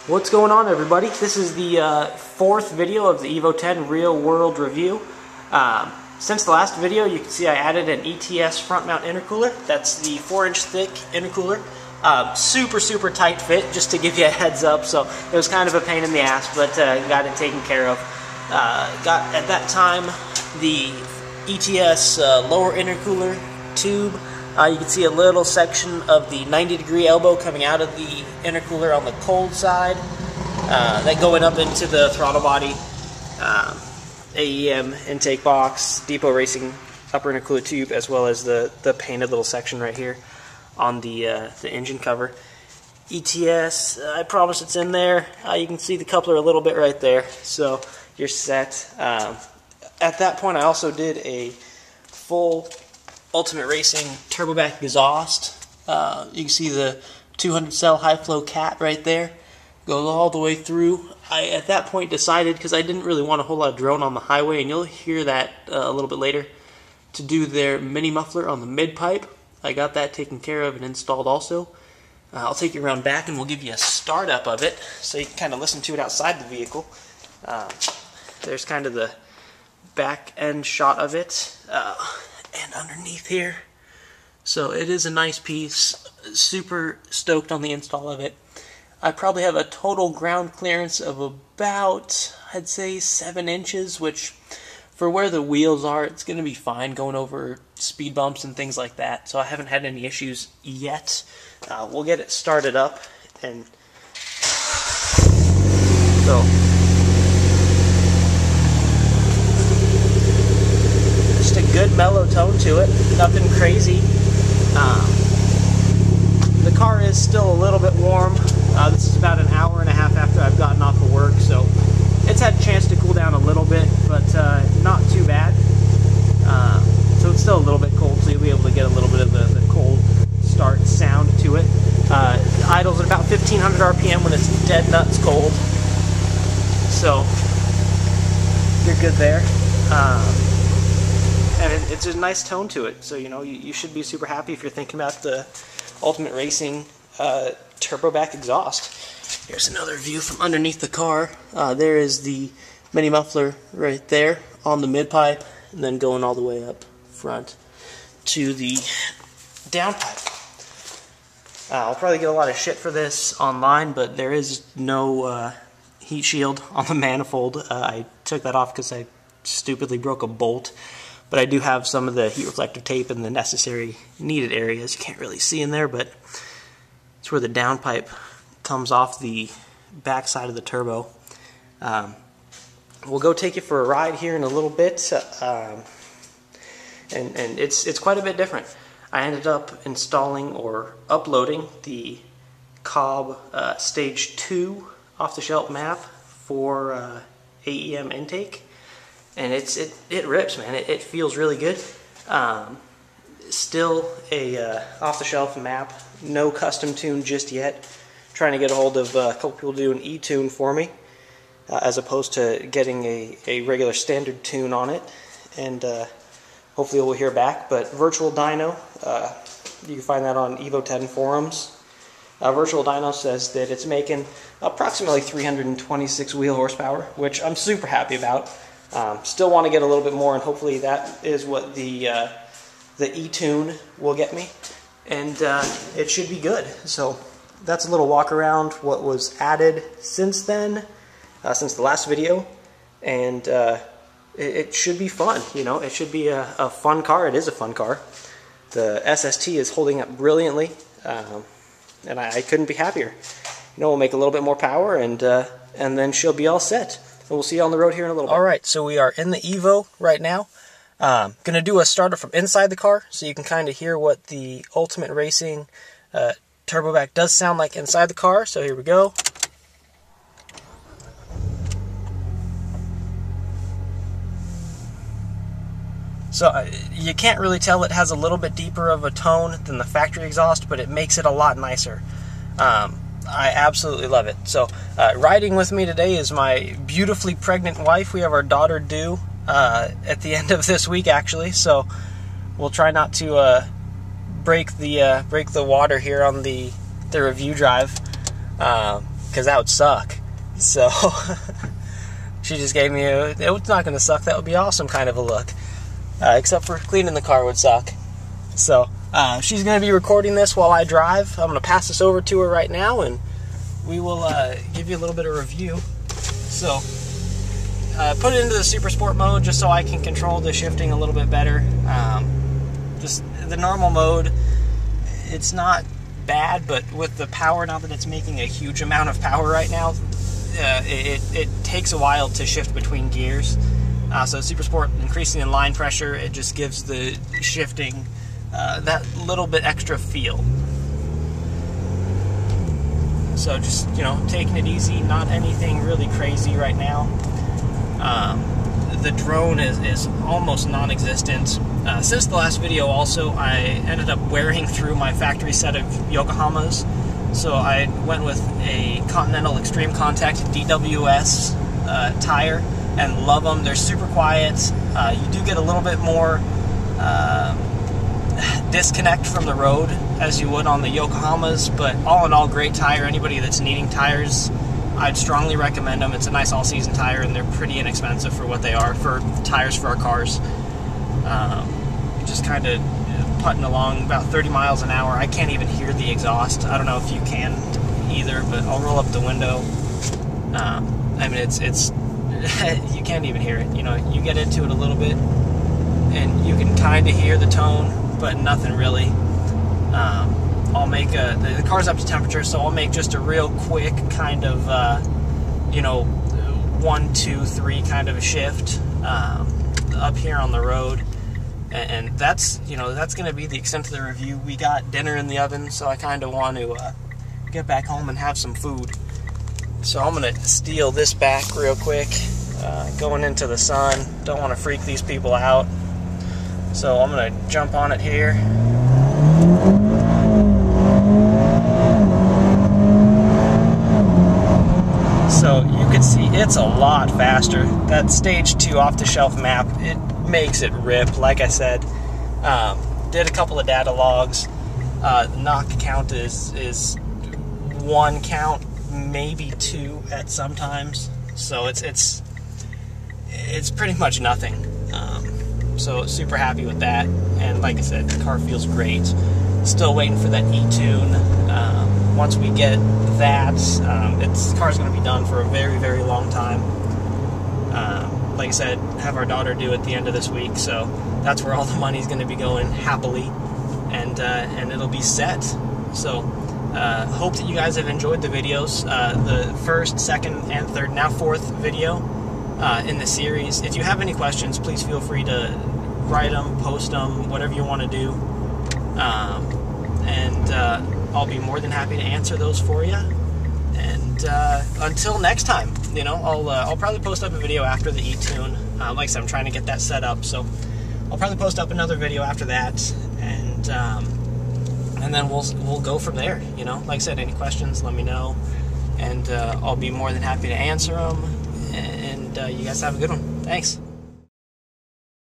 What's going on, everybody? This is the fourth video of the EVO 10 real world review. Since the last video, you can see I added an ETS front mount intercooler. That's the 4-inch thick intercooler. Super tight fit, just to give you a heads up. So it was kind of a pain in the ass, but got it taken care of. Got at that time the ETS lower intercooler tube. You can see a little section of the 90-degree elbow coming out of the intercooler on the cold side, then going up into the throttle body. AEM Intake Box, Depo Racing upper intercooler tube, as well as the painted little section right here on the engine cover. ETS, I promise it's in there. You can see the coupler a little bit right there, so you're set. At that point, I also did a full Ultimate Racing turbo back exhaust. You can see the 200 cell high flow cat right there. Goes all the way through. I at that point decided, because I didn't really want a whole lot of drone on the highway, and you'll hear that a little bit later, to do their mini muffler on the mid pipe. I got that taken care of and installed also. I'll take you around back and we'll give you a startup of it so you can kind of listen to it outside the vehicle. There's kind of the back end shot of it. And underneath here. So it is a nice piece. Super stoked on the install of it. I probably have a total ground clearance of about, I'd say, 7 inches, which for where the wheels are, it's going to be fine going over speed bumps and things like that. So I haven't had any issues yet. We'll get it started up, and so just a good mellow tone to it, nothing crazy. The car is still a little bit warm. This is about an hour and a half after I've gotten off of work, so it's had a chance to cool down a little bit, but not too bad. So it's still a little bit cold, so you'll be able to get a little bit of the cold start sound to it. Idles at about 1500 RPM when it's dead nuts cold, so you're good there. And it's a nice tone to it, so you should be super happy if you're thinking about the Ultimate Racing turbo back exhaust. Here's another view from underneath the car. There is the mini muffler right there on the mid pipe, and then going all the way up front to the down pipe. I'll probably get a lot of shit for this online, but there is no heat shield on the manifold. I took that off because I stupidly broke a bolt. But I do have some of the heat reflective tape in the necessary needed areas. You can't really see in there, but it's where the downpipe comes off the back side of the turbo. We'll go take you for a ride here in a little bit, and it's quite a bit different. I ended up installing or uploading the Cobb Stage 2 off-the-shelf map for AEM Intake. And it rips, man. It feels really good. Still a off-the-shelf map, no custom tune just yet. Trying to get a hold of a couple people to do an e-tune for me, as opposed to getting a regular standard tune on it. And hopefully we'll hear back. But Virtual Dyno, you can find that on EVO 10 forums. Virtual Dyno says that it's making approximately 326 wheel horsepower, which I'm super happy about. Still want to get a little bit more, and hopefully that is what the e-tune will get me, and it should be good. So that's a little walk around what was added since then, since the last video, and it should be fun. It should be a fun car. It is a fun car. The SST is holding up brilliantly, and I couldn't be happier. We'll make a little bit more power, and then she'll be all set. And we'll see you on the road here in a little bit. Alright, so we are in the EVO right now. Going to do a startup from inside the car so you can kind of hear what the Ultimate Racing turbo back does sound like inside the car. So here we go. So you can't really tell it has a little bit deeper of a tone than the factory exhaust, but it makes it a lot nicer. I absolutely love it. So riding with me today is my beautifully pregnant wife. We have our daughter due at the end of this week, actually, so we'll try not to break the water here on the review drive. because that would suck. So she just gave me it's not going to suck, that would be awesome kind of a look. Except for cleaning the car would suck. So she's going to be recording this while I drive. I'm going to pass this over to her right now, and we will give you a little bit of review. So put it into the Super Sport mode just so I can control the shifting a little bit better. Just the normal mode, it's not bad, but with the power, now that it's making a huge amount of power right now, it takes a while to shift between gears. So Super Sport, increasing in line pressure, it just gives the shifting that little bit extra feel. So just, you know, taking it easy, not anything really crazy right now. The drone is almost non-existent. Since the last video also, I ended up wearing through my factory set of Yokohamas. So I went with a Continental Extreme Contact DWS tire, and love them. They're super quiet. You do get a little bit more disconnect from the road as you would on the Yokohamas, but all in all, great tire. Anybody that's needing tires, I'd strongly recommend them. It's a nice all-season tire, and they're pretty inexpensive for what they are for tires for our cars. Just kind of putting along about 30 miles an hour. I can't even hear the exhaust. I don't know if you can either, but I'll roll up the window. I mean, it's you can't even hear it. You know, you get into it a little bit, and you can kind of hear the tone, but nothing really. I'll make the car's up to temperature, so I'll make just a real quick kind of, you know, 1, 2, 3 kind of a shift up here on the road, and that's, you know, that's going to be the extent of the review. We got dinner in the oven, so I kind of want to get back home and have some food. So I'm going to steal this back real quick, going into the sun. Don't want to freak these people out. So I'm going to jump on it here. So you can see it's a lot faster. That stage 2 off-the-shelf map, it makes it rip. Like I said, did a couple of data logs. Knock count is 1 count, maybe 2 at sometimes. So it's pretty much nothing. So super happy with that. And like I said, the car feels great. Still waiting for that E-tune. Once we get that, the car's going to be done for a very, very long time. Like I said, have our daughter do it at the end of this week, so that's where all the money's going to be going, happily, and it'll be set. So hope that you guys have enjoyed the videos, the first, second, and third, now fourth video in the series. If you have any questions, please feel free to write them, post them, whatever you want to do. I'll be more than happy to answer those for you. And until next time, you know, I'll probably post up a video after the E-tune. Like I said, I'm trying to get that set up, so I'll probably post up another video after that, and then we'll go from there. You know, like I said, any questions, let me know, and I'll be more than happy to answer them. And you guys have a good one. Thanks.